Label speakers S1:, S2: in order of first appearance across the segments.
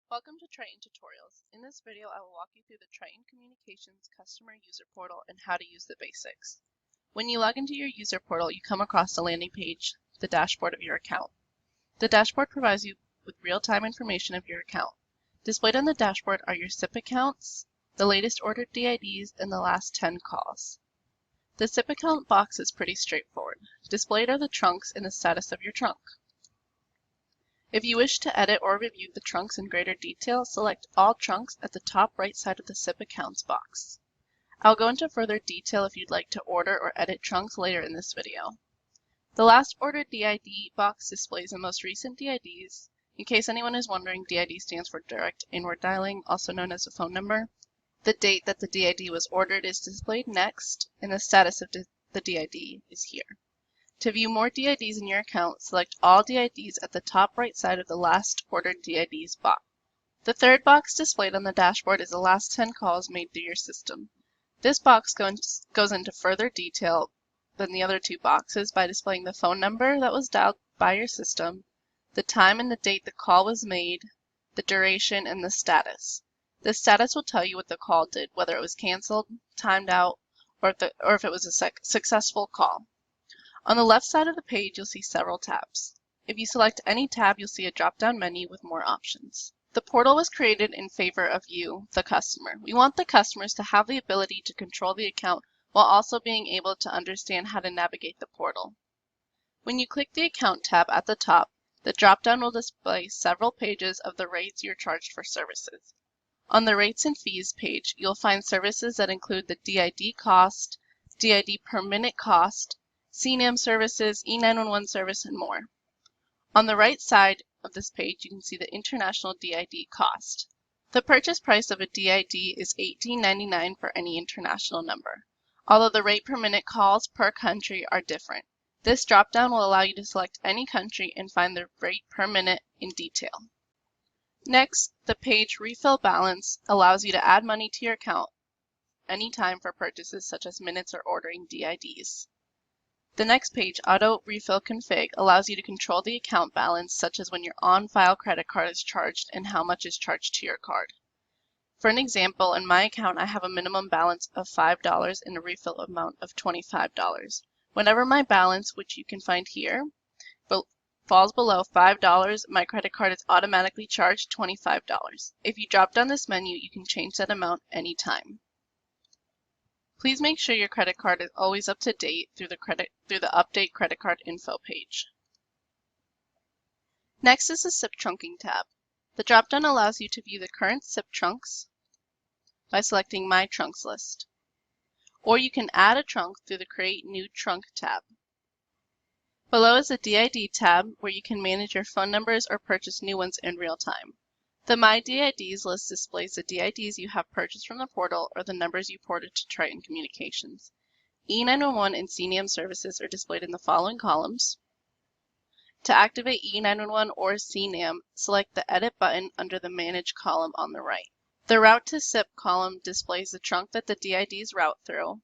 S1: Welcome to Triton Tutorials. In this video, I will walk you through the Triton Communications Customer User Portal and how to use the basics. When you log into your user portal, you come across the landing page, the dashboard of your account. The dashboard provides you with real-time information of your account. Displayed on the dashboard are your SIP accounts, the latest ordered DIDs, and the last 10 calls. The SIP account box is pretty straightforward. Displayed are the trunks and the status of your trunk. If you wish to edit or review the trunks in greater detail, select All Trunks at the top right side of the SIP Accounts box. I'll go into further detail if you'd like to order or edit trunks later in this video. The Last Ordered DID box displays the most recent DIDs. In case anyone is wondering, DID stands for Direct Inward Dialing, also known as a phone number. The date that the DID was ordered is displayed next, and the status of the DID is here. To view more DIDs in your account, select All DIDs at the top right side of the Last Ordered DIDs box. The third box displayed on the dashboard is the last 10 calls made through your system. This box goes into further detail than the other two boxes by displaying the phone number that was dialed by your system, the time and the date the call was made, the duration, and the status. The status will tell you what the call did, whether it was canceled, timed out, or if it was a successful call. On the left side of the page, you'll see several tabs. If you select any tab, you'll see a drop-down menu with more options. The portal was created in favor of you, the customer. We want the customers to have the ability to control the account while also being able to understand how to navigate the portal. When you click the Account tab at the top, the drop-down will display several pages of the rates you're charged for services. On the Rates and Fees page, you'll find services that include the DID cost, DID per minute cost, CNAM services, E911 service, and more. On the right side of this page, you can see the international DID cost. The purchase price of a DID is $18.99 for any international number, although the rate per minute calls per country are different. This drop-down will allow you to select any country and find the rate per minute in detail. Next, the page Refill Balance allows you to add money to your account anytime for purchases such as minutes or ordering DIDs. The next page, Auto Refill Config, allows you to control the account balance, such as when your on-file credit card is charged and how much is charged to your card. For an example, in my account, I have a minimum balance of $5 and a refill amount of $25. Whenever my balance, which you can find here, falls below $5, my credit card is automatically charged $25. If you drop down this menu, you can change that amount anytime. Please make sure your credit card is always up to date through the Update Credit Card Info page. Next is the SIP Trunking tab. The drop-down allows you to view the current SIP trunks by selecting My Trunks list, or you can add a trunk through the Create New Trunk tab. Below is the DID tab, where you can manage your phone numbers or purchase new ones in real time. The My DIDs list displays the DIDs you have purchased from the portal or the numbers you ported to Triton Communications. E911 and CNAM services are displayed in the following columns. To activate E911 or CNAM, select the Edit button under the Manage column on the right. The Route to SIP column displays the trunk that the DIDs route through,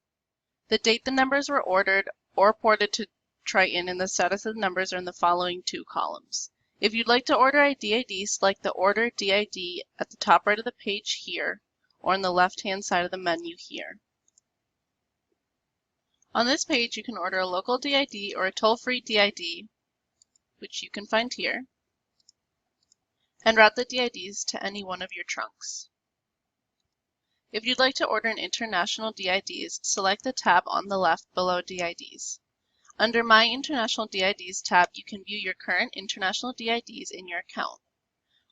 S1: the date the numbers were ordered or ported to Triton, and the status of the numbers are in the following two columns. If you'd like to order a DID, select the Order DID at the top right of the page here, or on the left-hand side of the menu here. On this page, you can order a local DID or a toll-free DID, which you can find here, and route the DIDs to any one of your trunks. If you'd like to order an international DIDs, select the tab on the left below DIDs. Under My International DIDs tab, you can view your current international DIDs in your account,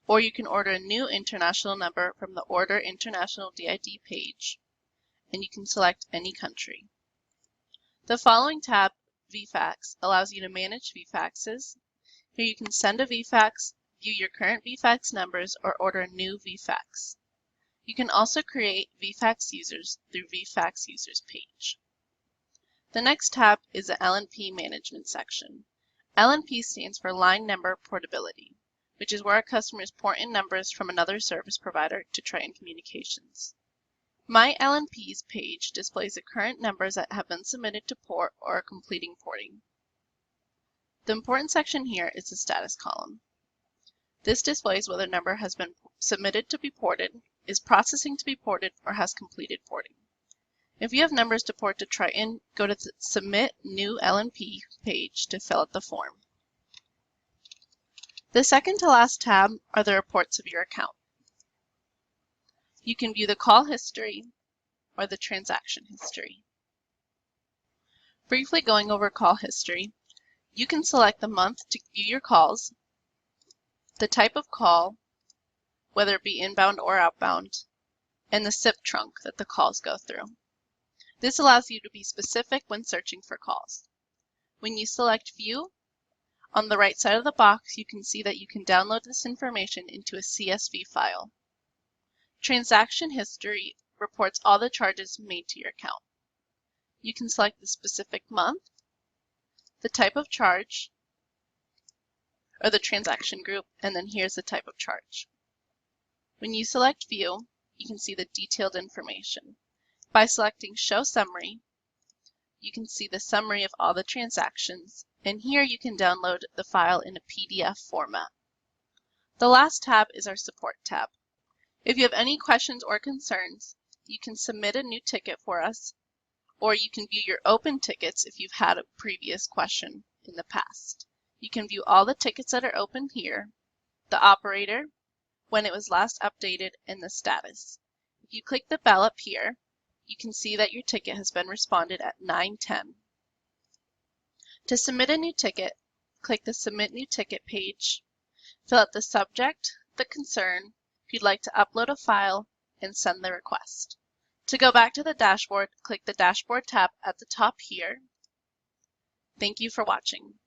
S1: or you can order a new international number from the Order International DID page, and you can select any country. The following tab, VFAX, allows you to manage VFAXs. Here you can send a VFAX, view your current VFAX numbers, or order a new VFAX. You can also create VFAX users through VFAX Users page. The next tab is the LNP Management section. LNP stands for Line Number Portability, which is where our customers port in numbers from another service provider to Triton Communications. My LNPs page displays the current numbers that have been submitted to port or are completing porting. The important section here is the status column. This displays whether a number has been submitted to be ported, is processing to be ported, or has completed porting. If you have numbers to port to Triton, go to the Submit New LNP page to fill out the form. The second to last tab are the reports of your account. You can view the call history or the transaction history. Briefly going over call history, you can select the month to view your calls, the type of call, whether it be inbound or outbound, and the SIP trunk that the calls go through. This allows you to be specific when searching for calls. When you select View, on the right side of the box, you can see that you can download this information into a CSV file. Transaction history reports all the charges made to your account. You can select the specific month, the type of charge, or the transaction group, and then here's the type of charge. When you select View, you can see the detailed information. By selecting Show Summary, you can see the summary of all the transactions, and here you can download the file in a PDF format. The last tab is our Support tab. If you have any questions or concerns, you can submit a new ticket for us, or you can view your open tickets if you've had a previous question in the past. You can view all the tickets that are open here, the operator, when it was last updated, and the status. If you click the bell up here, you can see that your ticket has been responded at 9:10. To submit a new ticket, click the Submit New Ticket page, fill out the subject, the concern, if you'd like to upload a file, and send the request. To go back to the dashboard, click the Dashboard tab at the top here. Thank you for watching.